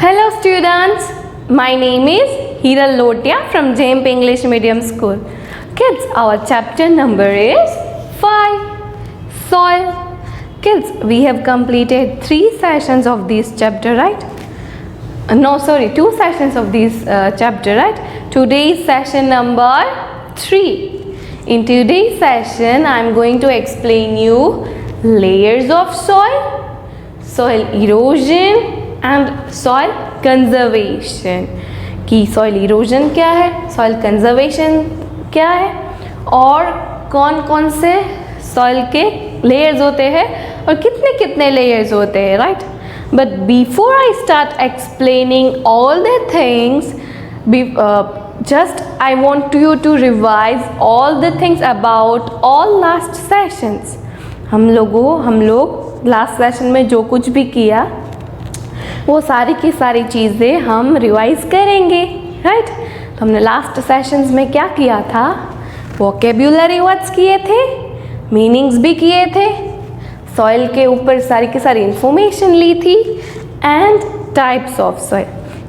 Hello students, my name is Hiral Lotia from JMP English Medium School. Kids, our chapter number is 5, Soil. Kids, we have completed 3 sessions of this chapter, right? No, sorry, 2 sessions of this chapter, right? Today is session number 3. In today's session, I am going to explain you layers of soil, soil erosion and soil conservation. कि soil erosion क्या है, soil conservation क्या है और कौन कौन से soil के layers होते हैं और कितने कितने layers होते हैं, right? But before I start explaining all the things, just I want you to revise all the things about all last sessions. हम लोग लास्ट सेशन में जो कुछ भी किया वो सारी की सारी चीज़ें हम रिवाइज करेंगे, राइट? तो हमने लास्ट सेशंस में क्या किया था? वोकेब्युलरी वर्ड्स किए थे, मीनिंग्स भी किए थे, सॉइल के ऊपर सारी की सारी इंफॉर्मेशन ली थी एंड टाइप्स ऑफ सॉइल,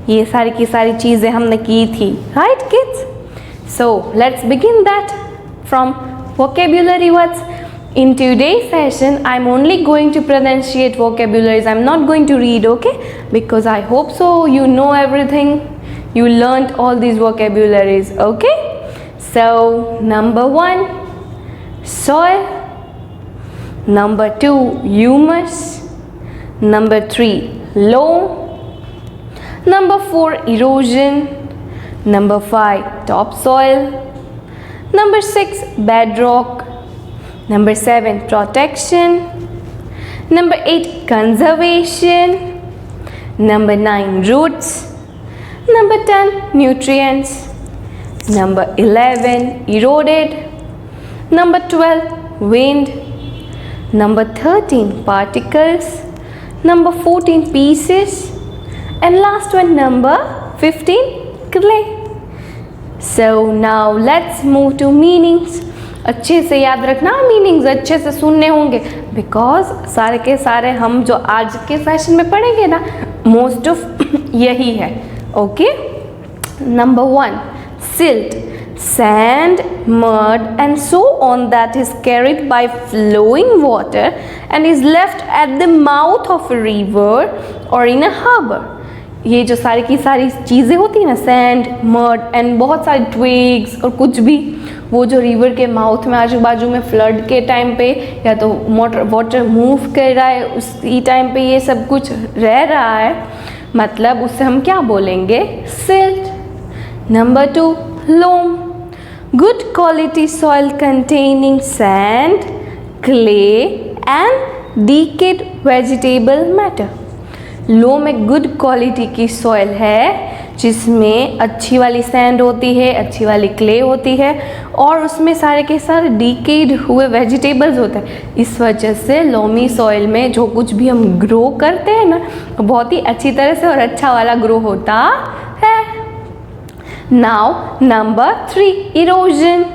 ये सारी की सारी चीज़ें हमने की थी, right kids? So let's begin that from vocabulary words. In today's session, I'm only going to pronunciate vocabularies. I'm not going to read, okay? Because I hope so you know everything. You learned all these vocabularies, okay? So, number 1, soil. Number 2, humus. Number 3, loam. Number 4, erosion. Number 5, topsoil. Number 6, bedrock. Number 7, protection. Number 8, conservation. Number 9, roots. Number 10, nutrients. Number 11, eroded. Number 12, wind. Number 13, particles. Number 14, pieces. And last one, number 15, clay. So now let's move to meanings. अच्छे से याद रखना, meanings अच्छे से सुनने होंगे because सारे के सारे हम जो आज के सेशन में पढ़ेंगे ना, मोस्ट ऑफ यही है, okay? Number 1, silt, sand, mud and so on that is carried by flowing water and is left at the mouth of a river or in a harbor. ये जो सारी की सारी चीज़ें होती हैं ना, सैंड, मड एंड बहुत सारे ट्विग्स और कुछ भी, वो जो रिवर के माउथ में आजू बाजू में फ्लड के टाइम पे या तो वाटर मूव कर रहा है उसी टाइम पे ये सब कुछ रह रहा है, मतलब उससे हम क्या बोलेंगे? Silt. Number 2, loam, good quality soil containing sand, clay and decayed vegetable matter. Loam एक गुड क्वालिटी की सॉइल है जिसमें अच्छी वाली सैंड होती है, अच्छी वाली क्ले होती है और उसमें सारे के सारे डीकेड हुए वेजिटेबल्स होते हैं. इस वजह से लोमी सॉइल में जो कुछ भी हम ग्रो करते हैं ना, बहुत ही अच्छी तरह से और अच्छा वाला ग्रो होता है. Now number 3, erosion,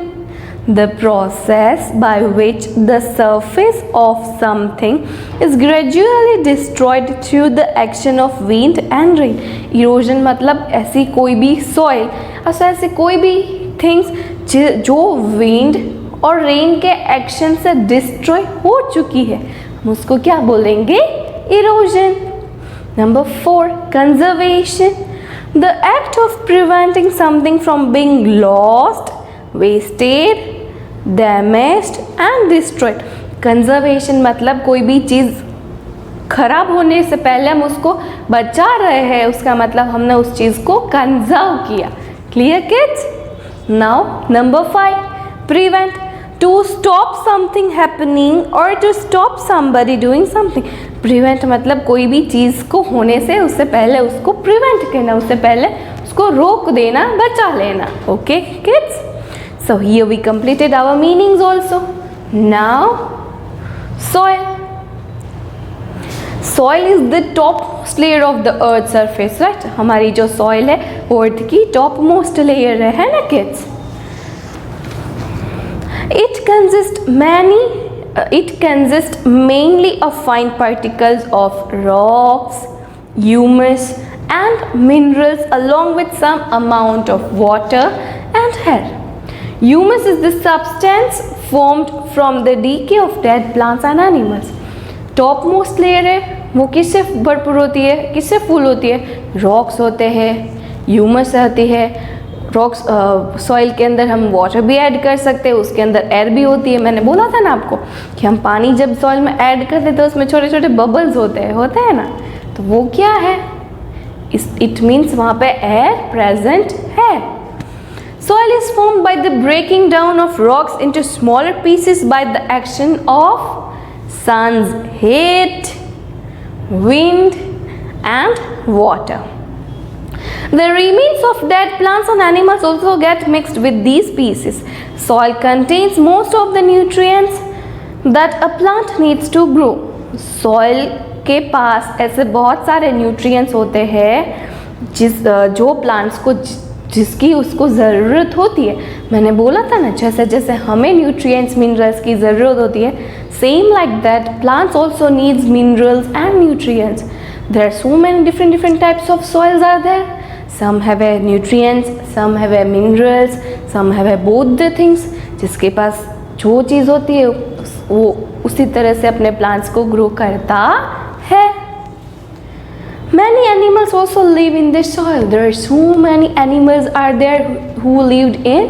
the process by which the surface of something is gradually destroyed through the action of wind and rain. Erosion मतलब ऐसी कोई भी soil, ऐसी कोई भी things जो wind और rain के action से destroy हो चुकी है, हम उसको क्या बोलेंगे? Erosion. Number 4, conservation, the act of preventing something from being lost, wasted, damaged and destroyed. Conservation मतलब कोई भी चीज़ खराब होने से पहले हम उसको बचा रहे हैं, उसका मतलब हमने उस चीज़ को कंजर्व किया. Clear kids? Now number 5, prevent, to stop something happening और to stop somebody doing something. Prevent मतलब कोई भी चीज़ को होने से उससे पहले उसको प्रिवेंट करना, उससे पहले उसको रोक देना, बचा लेना. Okay kids? So here we completed our meanings also. Now soil. Soil is the topmost layer of the earth surface, right? हमारी जो soil है वो earth की topmost layer है ना kids? It consists mainly of fine particles of rocks, humus and minerals along with some amount of water and air. Humus is the substance formed from the decay of dead plants and animals. Top most layer है वो किससे भरपूर होती है, किससे full होती है? Rocks होते हैं, ह्यूमस आती है, रॉक्स सॉइल के अंदर हम वाटर भी ऐड कर सकते हैं, उसके अंदर एयर भी होती है. मैंने बोला था ना आपको कि हम पानी जब सॉइल में ऐड करते हैं तो उसमें छोटे छोटे बबल्स होते हैं ना, तो वो क्या है? इट मीन्स वहाँ पे एयर प्रेजेंट है. Soil is formed by the breaking down of rocks into smaller pieces by the action of sun's heat, wind and water. The remains of dead plants and animals also get mixed with these pieces. Soil contains most of the nutrients that a plant needs to grow. Soil के पास ऐसे बहुत सारे nutrients होते हैं जो plants को जिसकी उसको ज़रूरत होती है. मैंने बोला था ना जैसे जैसे हमें न्यूट्रिएंट्स मिनरल्स की ज़रूरत होती है, same like that plants also needs minerals and nutrients. There are so many different types of soils are there. Some have a nutrients, some have a minerals, some have a both the things. जिसके पास जो चीज़ होती है वो उसी तरह से अपने प्लांट्स को ग्रो करता है. Many animals also live in the soil. There are so many animals are there who lived in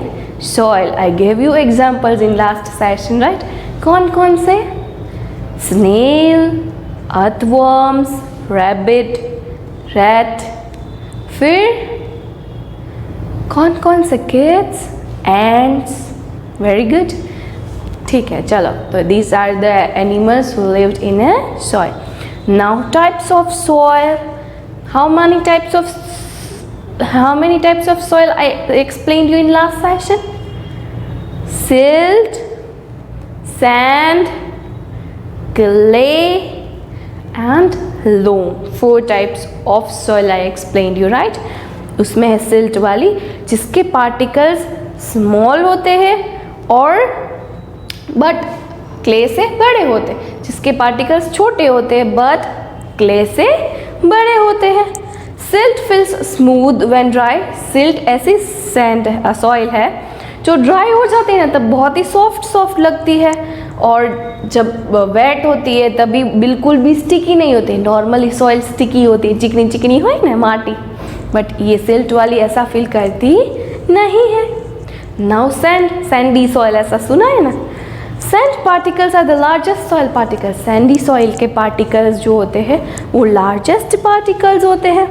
soil. I gave you examples in last session, right? कौन से? Snail, earthworms, rabbit, rat. फिर कौन से? Kids, ants. Very good. ठीक है, चलो. तो these are the animals who lived in a soil. Now types of soil. How many types of soil I explained you in last session? Silt, sand, clay and loam. 4 types of soil I explained you, right? उसमें है silt वाली जिसके particles small होते हैं और but clay से बड़े होते हैं, जिसके पार्टिकल्स छोटे होते हैं बट क्ले से बड़े होते हैं. Silt feels smooth when dry. Silt ऐसी सैंड सॉइल है जो ड्राई हो जाती है ना तब बहुत ही सॉफ्ट लगती है, और जब वेट होती है तभी बिल्कुल भी स्टिकी नहीं होती है. नॉर्मली सॉइल स्टिकी होती है, चिकनी हो ना माटी, बट ये सिल्ट वाली ऐसा फील करती नहीं है. नाउ सैंडी सॉइल, ऐसा सुना है ना? Sand particles are the largest soil particles. Sandy soil के पार्टिकल्स जो होते हैं वो लार्जेस्ट पार्टिकल्स होते हैं.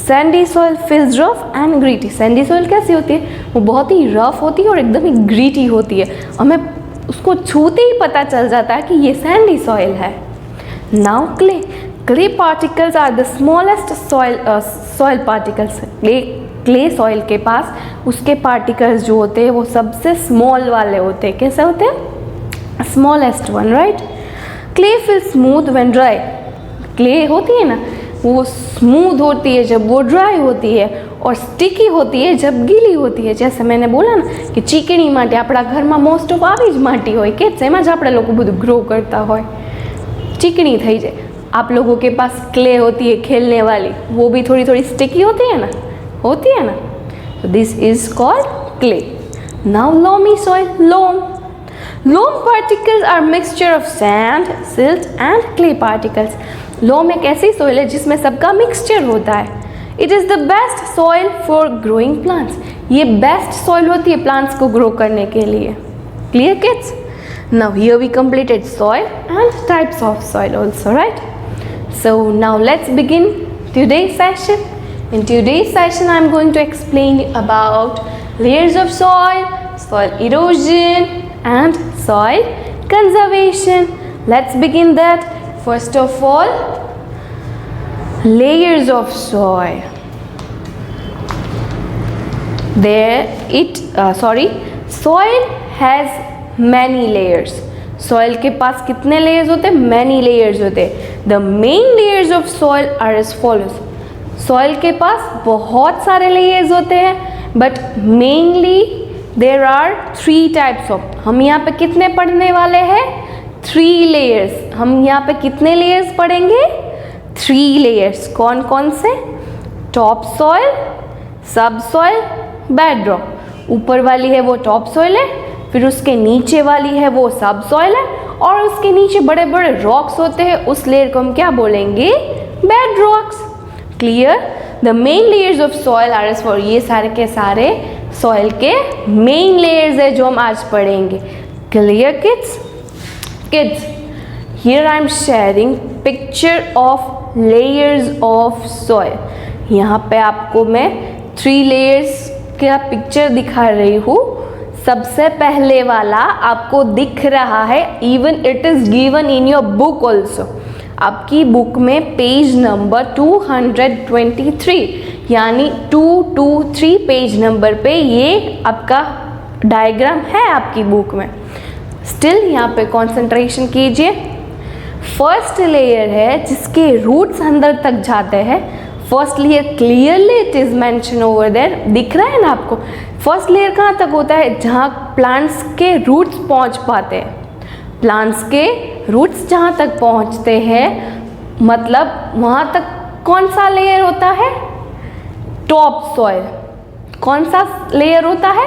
Sandy soil feels rough and gritty. Sandy soil कैसी होती है? वो बहुत ही रफ होती है और एकदम ही ग्रीटी होती है. हमें उसको छूते ही पता चल जाता है कि ये सैंडी सॉइल है. Now clay. Clay particles are the smallest soil particles. Clay soil के पास उसके पार्टिकल्स जो होते हैं वो सबसे स्मॉल वाले होते हैं. कैसे होते हैं? Smallest one, right? Clay feel smooth when dry. Clay होती है ना वो स्मूथ होती है जब वो ड्राई होती है और स्टिकी होती है जब गीली होती है. जैसे मैंने बोला ना कि ચીકણી માટી આપણા ઘરમાં મોસ્ટ ઓફ આવી જ માટી હોય કે એમાં જ આપણે લોકો બધું ગ્રો કરતા હોય, ચીકણી થઈ જાય. आप लोगों के पास क्ले होती है खेलने वाली, वो भी थोड़ी स्टिकी होती है ना. So this is called clay. Now loamy soil. Loam particles are mixture of sand, silt and clay particles. Loam एक ऐसी soil है जिसमें सबका mixture होता है. It is the best soil for growing plants. ये best soil होती है plants को grow करने के लिए. Clear kids? Now here we completed soil and types of soil also, right? So now let's begin today's session. In today's session I am going to explain about layers of soil, soil erosion and soil conservation. Let's begin that. First of all, layers of soil. Soil has many layers. Soil के पास कितने layers होते हैं? Many layers होते हैं. The main layers of soil are as follows. Soil के पास बहुत सारे layers होते हैं, but mainly there are 3 types of. हम यहाँ पे कितने पढ़ने वाले हैं? 3 layers. हम यहाँ पे कितने layers पढ़ेंगे? 3 लेयर्स। कौन कौन से? Top soil, sub soil, bed rock. ऊपर वाली है वो टॉप सॉइल है, फिर उसके नीचे वाली है वो सब सॉइल है, और उसके नीचे बड़े बड़े रॉक्स होते हैं, उस लेयर को हम क्या बोलेंगे? Bed rocks. Clear? The main layers of soil are as four, ये सारे के सारे सॉइल के मेन लेयर्स है जो हम आज पढ़ेंगे। Clear kids? Kids, here I am sharing picture of layers of soil. यहाँ पे आपको मैं 3 लेयर्स का पिक्चर दिखा रही हूँ। सबसे पहले वाला आपको दिख रहा है, even it is given in your book also. आपकी बुक में पेज नंबर 223 यानी 223 पेज नंबर पे ये आपका डायग्राम है आपकी बुक में। स्टिल यहाँ पे कंसंट्रेशन कीजिए। फर्स्ट लेयर है जिसके रूट्स अंदर तक जाते हैं। First layer clearly it is mention over there, दिख रहा है ना आपको? फर्स्ट लेयर कहाँ तक होता है? जहाँ प्लांट्स के रूट्स पहुँच पाते हैं। प्लांट्स के रूट्स जहाँ तक पहुँचते हैं, मतलब वहाँ तक कौन सा लेयर होता है? Top soil. कौन सा लेयर होता है?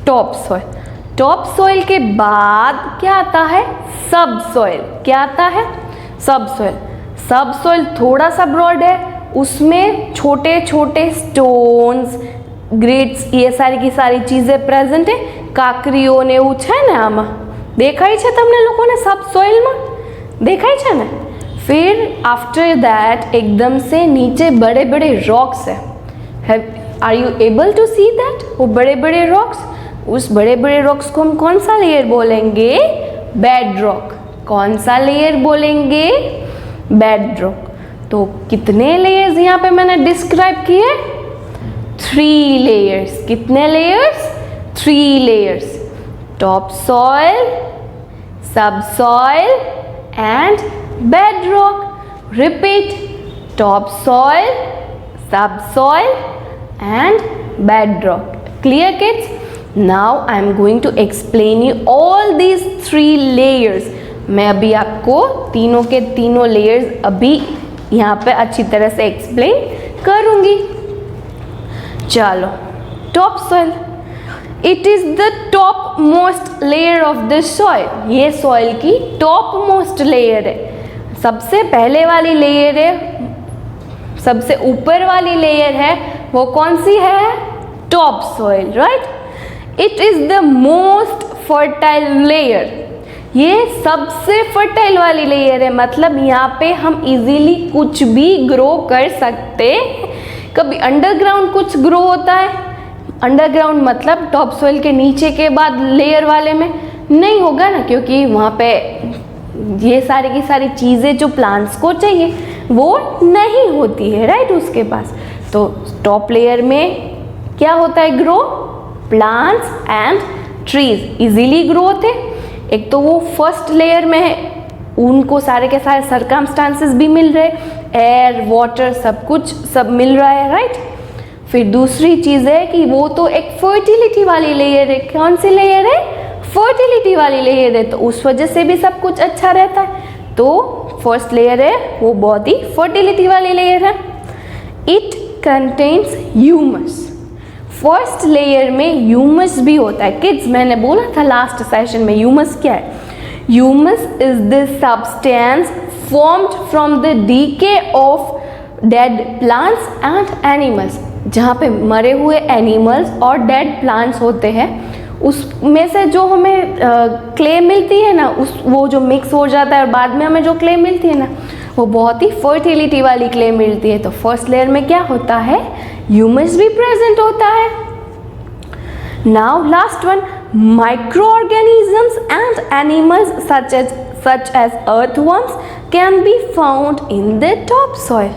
Top soil. टॉप सॉइल के बाद क्या आता है? सब सॉइल। क्या आता है? सब सॉइल। सब सॉइल थोड़ा सा ब्रॉड है, उसमें छोटे छोटे स्टोन्स, ग्रिट्स, ये सारी की सारी चीज़ें प्रेजेंट है। काकरीओ ने એવું છે ને આમાં દેખાય છે તમને લોકોને सब સોઇલમાં દેખાય છે ને? फिर आफ्टर दैट एकदम से नीचे बड़े बड़े रॉक्स है। Are you able to see that? वो बड़े बड़े रॉक्स, उस बड़े बड़े रॉक्स को हम कौन सा लेयर बोलेंगे? Bed rock. कौन सा लेयर बोलेंगे? Bed rock. तो कितने लेयर्स यहाँ पे मैंने डिस्क्राइब किए? 3 लेयर्स। कितने layers? 3 layers. Top soil, sub soil and bed rock. Repeat, top soil, sub soil and bed rock. Clear kids? Now I am going to explain you all these 3 layers. मैं अभी आपको तीनों के तीनों layers अभी यहाँ पे अच्छी तरह से एक्सप्लेन करूँगी। चलो, top soil, it is the top most layer of the soil. ये सॉइल की टॉप मोस्ट लेयर है। सबसे पहले वाली लेयर है, सबसे ऊपर वाली लेयर है, वो कौन सी है? Top soil, right? It is the most fertile layer. ये सबसे फर्टाइल वाली लेयर है, मतलब यहाँ पे हम इजीली कुछ भी ग्रो कर सकते हैं। कभी अंडरग्राउंड कुछ ग्रो होता है? अंडरग्राउंड मतलब टॉप सॉइल के नीचे के बाद लेयर वाले में नहीं होगा ना, क्योंकि वहाँ पे ये सारी की सारी चीज़ें जो प्लांट्स को चाहिए वो नहीं होती है, राइट? उसके पास तो टॉप लेयर में क्या होता है? Grow plants and trees easily grow होते। एक तो वो फर्स्ट लेयर में है, उनको सारे के सारे सर्कमस्टांसेस भी मिल रहे, एयर, वाटर, सब कुछ सब मिल रहा है, राइट? फिर दूसरी चीज़ है कि वो तो एक फर्टिलिटी वाली लेयर है। कौन सी लेयर है? फर्टिलिटी वाली लेयर है, तो उस वजह से भी सब कुछ अच्छा रहता है। तो फर्स्ट लेयर है वो बहुत ही फर्टिलिटी वाली लेयर है। It contains humus. First layer में ह्यूमस भी होता है। किड्स, मैंने बोला था लास्ट सेशन में ह्यूमस क्या है? Humus is the substance formed from the DK of dead plants and animals. जहाँ पे मरे हुए एनिमल्स और डेड प्लांट्स होते हैं, उसमें से जो हमें क्ले मिलती है ना, वो जो मिक्स हो जाता है और बाद में हमें जो क्ले मिलती है ना, वो बहुत ही फर्टिलिटी वाली क्ले मिलती है। तो फर्स्ट लेयर में क्या होता है? ह्यूमस भी प्रेजेंट होता है। Now last one, micro organisms and animals such as earthworms can be found in the top soil.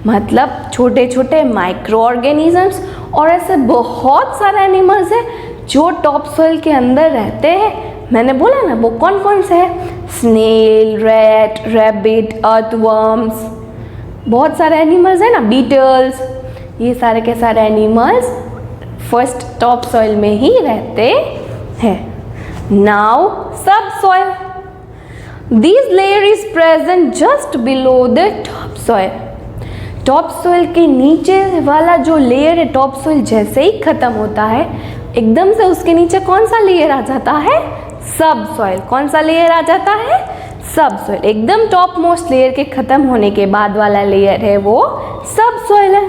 मतलब छोटे छोटे माइक्रो ऑर्गेनिजम्स और ऐसे बहुत सारे एनिमल्स हैं जो टॉप सॉइल के अंदर रहते हैं। मैंने बोला ना वो कौन कौन से हैं? स्नेल, रैट, रैबिट, अर्थवर्म्स, बहुत सारे एनिमल्स हैं ना, बीटल्स, ये सारे के सारे एनिमल्स फर्स्ट टॉप सॉइल में ही रहते हैं। नाउ सब soil, this layer is present just below the top soil. Top soil के नीचे वाला जो लेयर है, टॉप सॉइल जैसे ही खत्म होता है एकदम से उसके नीचे कौन सा लेयर आ जाता है? सब सॉइल। कौन सा लेयर आ जाता है? सब सॉइल। एकदम टॉप मोस्ट लेयर के खत्म होने के बाद वाला लेयर है वो सब सॉइल है।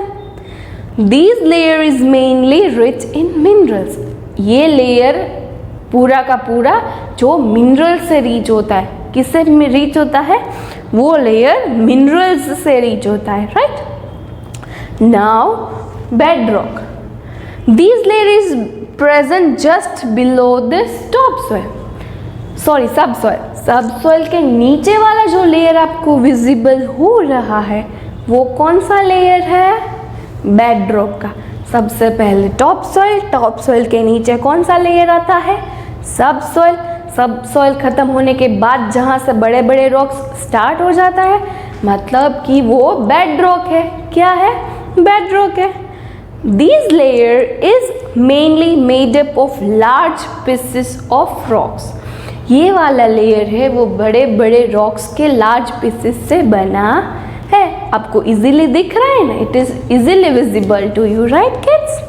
This layer is mainly rich in minerals. ये लेयर पूरा का पूरा जो मिनरल से रिच होता है, किससे रिच होता है? वो लेयर मिनरल्स से रिच होता है, right. Now bedrock. This layer is present just below this top soil, sorry सब सॉइल। सब सॉइल के नीचे वाला जो लेयर आपको विजिबल हो रहा है वो कौन सा लेयर है? बेडरॉक का। सबसे पहले टॉप सॉइल, टॉप सॉइल के नीचे कौन सा लेयर आता है? सब सॉइल। सब सॉइल खत्म होने के बाद जहाँ से बड़े बड़े रॉक्स स्टार्ट हो जाता है मतलब कि वो बेडरॉक है। क्या है? बेडरॉक है। This layer is mainly made up of large pieces of rocks. ये वाला लेयर है वो बड़े बड़े रॉक्स के लार्ज पीसेस से बना है। आपको इजीली दिख रहा है ना? It is easily visible to you, right kids?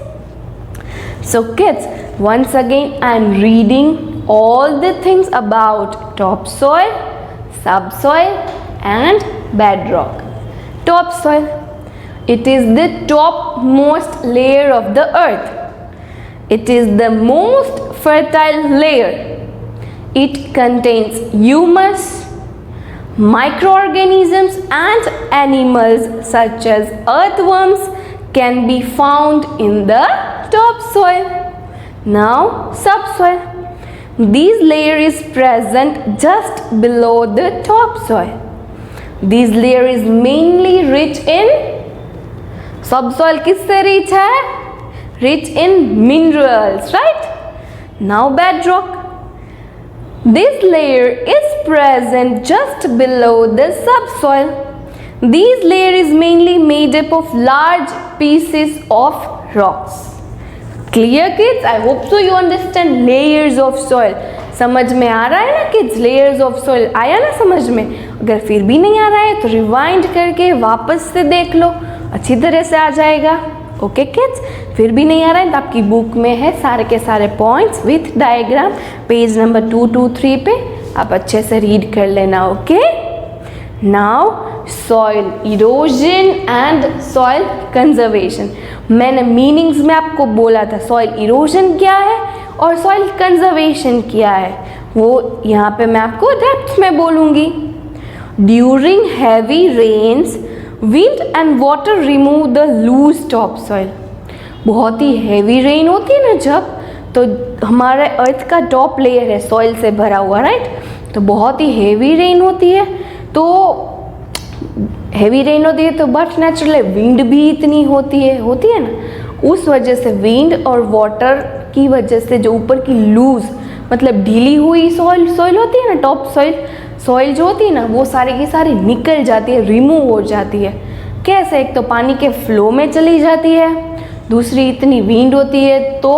So kids, once again I am reading all the things about topsoil, subsoil and bedrock. Topsoil, it is the topmost layer of the earth. It is the most fertile layer. It contains humus, microorganisms and animals such as earthworms can be found in the topsoil. Now subsoil. This layer is present just below the topsoil. This layer is mainly rich in, subsoil किससे rich है? Rich in minerals, right? Now bedrock. This layer is present just below the subsoil. This layer is mainly made up of large pieces of rocks. Clear kids? I hope so you understand layers of soil. समझ में आ रहा है ना kids? Layers of soil आया ना समझ में? अगर फिर भी नहीं आ रहा है तो रिवाइंड करके वापस से देख लो, अच्छी तरह से आ जाएगा। Okay kids? फिर भी नहीं आ रहा है तो आपकी बुक में है सारे के सारे points with diagram, page number 223 पे आप अच्छे से रीड कर लेना। Okay, now soil erosion and soil conservation. मैंने मीनिंग्स में आपको बोला था सॉइल इरोजन क्या है और सॉइल कंजर्वेशन क्या है, वो यहाँ पे मैं आपको डेप्थ में बोलूँगी। During heavy rains wind and water remove the loose top soil. बहुत ही हैवी रेन होती है ना जब, तो हमारे अर्थ का टॉप लेयर है सॉइल से भरा हुआ, राइट? तो बहुत ही हैवी रेन होती है, तो हैवी रेन होती है तो बट नेचुरली विंड भी इतनी होती है ना। उस वजह से विंड और वाटर की वजह से जो ऊपर की लूज मतलब ढीली हुई सॉइल होती है ना, टॉप सॉइल जो होती है ना, वो सारी की सारी निकल जाती है, रिमूव हो जाती है। कैसे? एक तो पानी के फ्लो में चली जाती है, दूसरी इतनी विंड होती है तो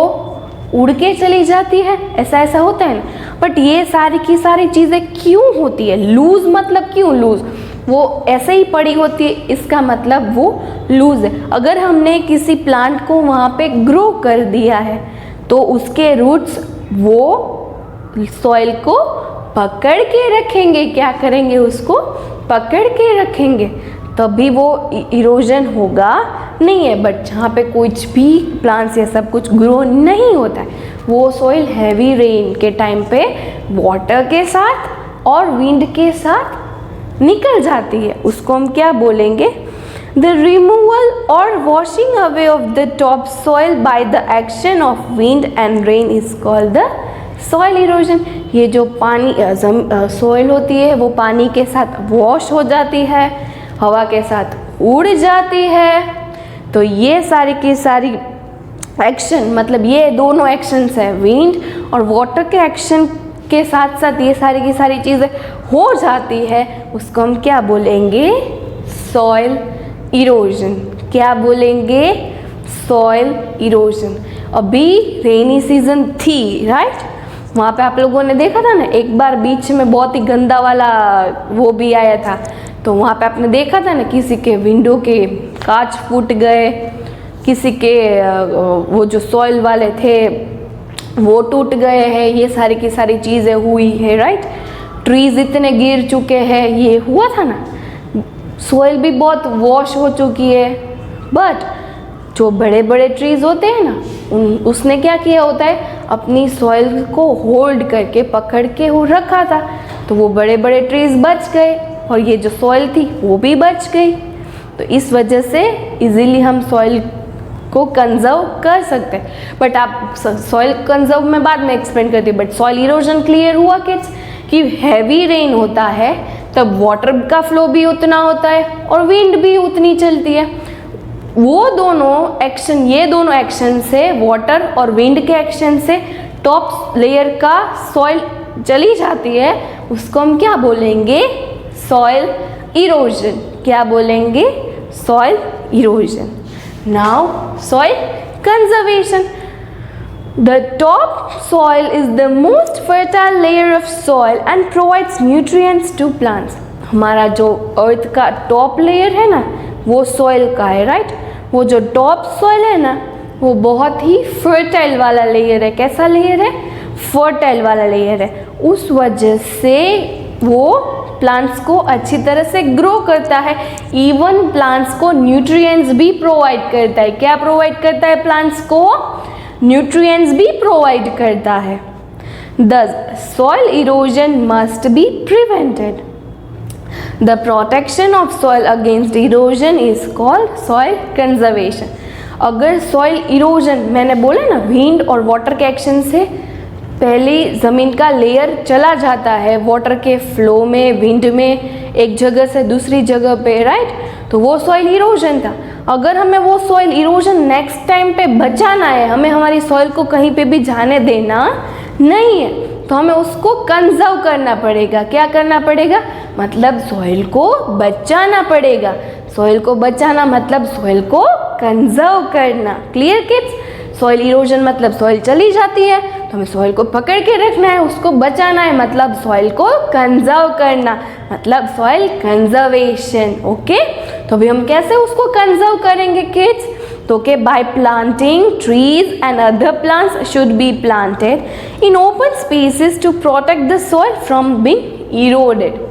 उड़ के चली जाती है, ऐसा होता है ना। बट ये सारी की सारी चीज़ें क्यों होती है? लूज मतलब क्यों लूज? वो ऐसे ही पड़ी होती है, इसका मतलब वो लूज है। अगर हमने किसी प्लांट को वहाँ पे ग्रो कर दिया है तो उसके रूट्स वो सॉइल को पकड़ के रखेंगे। क्या करेंगे? उसको पकड़ के रखेंगे, तभी वो इरोजन होगा नहीं है। बट जहाँ पे कुछ भी प्लांट्स या सब कुछ ग्रो नहीं होता है, वो सॉइल हैवी रेन के टाइम पे वाटर के साथ और विंड के साथ निकल जाती है। उसको हम क्या बोलेंगे? द रिमूवल और washing away of the top soil by the action of wind and rain is called the soil erosion. ये जो पानी सॉइल होती है वो पानी के साथ वॉश हो जाती है, हवा के साथ उड़ जाती है। तो ये सारी की सारी एक्शन, मतलब ये दोनों एक्शंस है, विंड और वाटर के एक्शन के साथ साथ ये सारी की सारी चीज़ें हो जाती है। उसको हम क्या बोलेंगे? Soil erosion. क्या बोलेंगे? Soil erosion. अभी रेनी सीजन थी, राइट? वहाँ पे आप लोगों ने देखा था ना, एक बार बीच में बहुत ही गंदा वाला वो भी आया था, तो वहाँ पे आपने देखा था ना किसी के विंडो के कांच फूट गए, किसी के वो जो सॉइल वाले थे वो टूट गए हैं, ये सारी की सारी चीज़ें हुई है, राइट। ट्रीज इतने गिर चुके हैं, ये हुआ था ना। सॉइल भी बहुत वॉश हो चुकी है, बट जो बड़े बड़े ट्रीज होते हैं ना, उसने क्या किया होता है, अपनी सॉइल को होल्ड करके पकड़ के वो रखा था, तो वो बड़े बड़े ट्रीज बच गए और ये जो सॉइल थी वो भी बच गई। तो इस वजह से इजीली हम सॉइल को कंजर्व कर सकते हैं। बट आप सॉइल कंजर्व में बाद में एक्सप्लेन करती हूँ, बट सॉइल इरोजन क्लियर हुआ किड्स कि हैवी रेन होता है तब वाटर का फ्लो भी उतना होता है और विंड भी उतनी चलती है। वो दोनों एक्शन, ये दोनों एक्शन से, वाटर और विंड के एक्शन से टॉप लेयर का सॉइल चली जाती है, उसको हम क्या बोलेंगे, सॉइल इरोजन। क्या बोलेंगे, soil erosion. Now soil conservation. The top soil is the most fertile layer of soil and provides nutrients to plants. हमारा जो अर्थ का टॉप लेयर है ना, वो सॉइल का है, राइट। वो जो टॉप सॉइल है ना, वो बहुत ही फर्टाइल वाला लेयर है। कैसा लेयर है, फर्टाइल वाला लेयर है। उस वजह से वो प्लांट्स को अच्छी तरह से ग्रो करता है। इवन प्लांट्स को न्यूट्रिएंट्स भी प्रोवाइड करता है। क्या प्रोवाइड करता है प्लांट्स को, न्यूट्रिएंट्स भी प्रोवाइड करता है। Thus, soil erosion must be prevented. The protection of soil against erosion is called soil conservation. अगर soil erosion, मैंने बोला ना, विंड और वाटर के एक्शन से पहले ज़मीन का लेयर चला जाता है वाटर के फ्लो में, विंड में, एक जगह से दूसरी जगह पे, राइट। तो वो सॉइल इरोजन था। अगर हमें वो सॉइल इरोजन नेक्स्ट टाइम पे बचाना है, हमें हमारी सॉइल को कहीं पे भी जाने देना नहीं है, तो हमें उसको कंजर्व करना पड़ेगा। क्या करना पड़ेगा, मतलब सॉइल को बचाना पड़ेगा। सॉइल को बचाना मतलब सॉइल को कंजर्व करना। Clear kids. सॉइल इरोजन मतलब सॉइल चली जाती है तो हमें सॉइल को पकड़ के रखना है, उसको बचाना है, मतलब सॉइल को कंजर्व करना, मतलब सॉइल कंजर्वेशन। ओके, तो अभी हम कैसे उसको कंजर्व करेंगे किड्स, तो के by planting trees and other plants should be planted in open spaces to protect the soil from being eroded.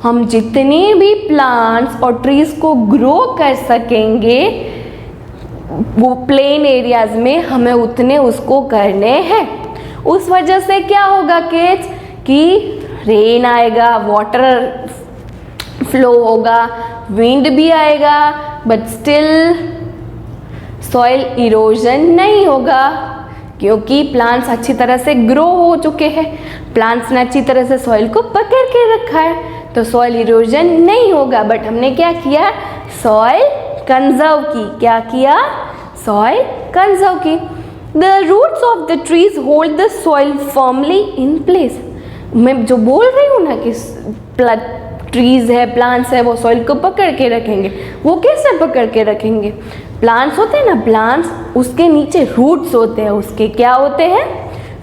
हम जितने भी प्लांट्स और ट्रीज को ग्रो कर सकेंगे वो प्लेन एरियाज में, हमें उतने उसको करने हैं। उस वजह से क्या होगा किड्स कि रेन आएगा, वाटर फ्लो होगा, विंड भी आएगा, बट स्टिल सॉइल इरोजन नहीं होगा, क्योंकि प्लांट्स अच्छी तरह से ग्रो हो चुके हैं। प्लांट्स ने अच्छी तरह से सॉइल को पकड़ के रखा है, तो सॉइल इरोजन नहीं होगा। बट हमने क्या किया, सॉइल कंजर्व की। क्या किया, सॉइल कंजर्व की। The roots of the trees hold the soil firmly in place. मैं जो बोल रही हूँ ना कि ट्रीज है, प्लांट्स है, वो सॉइल को पकड़ के रखेंगे। वो कैसे पकड़ के रखेंगे, प्लांट्स होते हैं ना, प्लांट्स, उसके नीचे रूट्स होते हैं। उसके क्या होते हैं,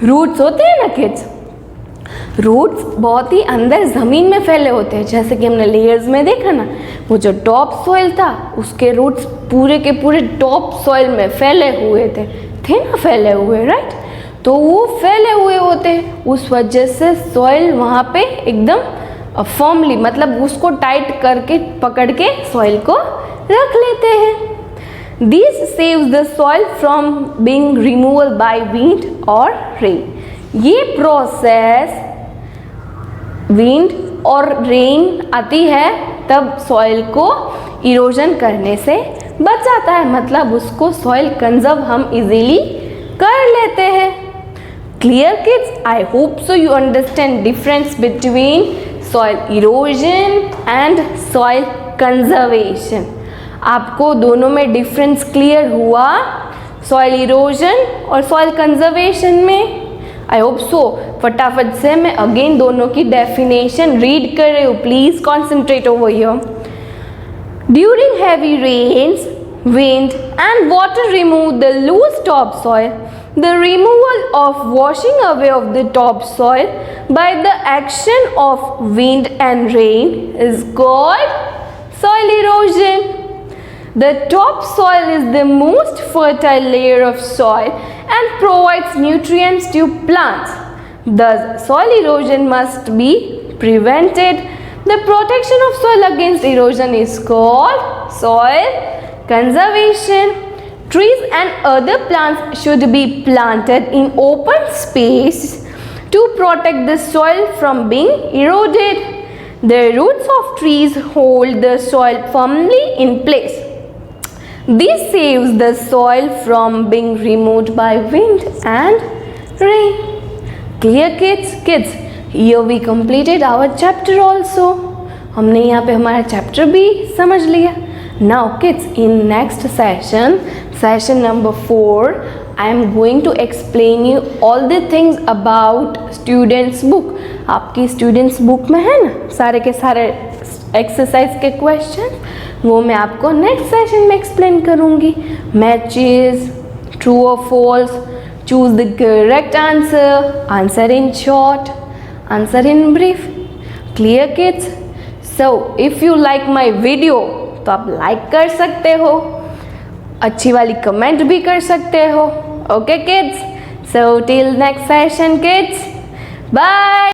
रूट्स होते हैं ना किड्स। रूट्स बहुत ही अंदर ज़मीन में फैले होते हैं, जैसे कि हमने लेयर्स में देखा ना, वो जो टॉप सॉइल था उसके रूट्स पूरे के पूरे टॉप सॉइल में फैले हुए थे ना, फैले हुए, राइट। तो वो फैले हुए होते हैं, उस वजह से सॉइल वहाँ पे एकदम फर्मली, मतलब उसको टाइट करके पकड़ के सॉइल को रख लेते हैं। This saves the soil from being removed by wind or rain. ये प्रोसेस विंड और रेन आती है तब सॉइल को इरोजन करने से बचाता है, मतलब उसको सॉइल कंजर्व हम इजीली कर लेते हैं। Clear kids, I hope so you understand difference between soil erosion and soil conservation. आपको दोनों में डिफरेंस क्लियर हुआ, सॉइल इरोजन और सॉइल कंजर्वेशन में। I hope so. फटाफट से मैं अगेन दोनों की डेफिनेशन रीड कर रही हूँ, please concentrate over here. During heavy rains, wind and water remove the loose topsoil. the removal of washing away of the topsoil by the action of wind and rain is called soil erosion. The topsoil is the most fertile layer of soil and provides nutrients to plants. Thus, soil erosion must be prevented. The protection of soil against erosion is called soil conservation. Trees and other plants should be planted in open space to protect the soil from being eroded. The roots of trees hold the soil firmly in place. This saves the soil from being removed by wind and rain. Clear kids? Kids, here we completed our chapter also. हमने यहाँ पे हमारा chapter भी समझ लिया. Now kids, in next session, session number 4, I am going to explain you all the things about students book. आपकी students book में है ना सारे के सारे एक्सरसाइज के क्वेश्चन, वो मैं आपको नेक्स्ट सेशन में एक्सप्लेन करूँगी. मैचेस, ट्रू और false, choose the correct answer, answer in short, answer in brief. Clear kids? So if you like my video तो आप लाइक कर सकते हो, अच्छी वाली कमेंट भी कर सकते हो. Okay kids? So till next session kids, bye.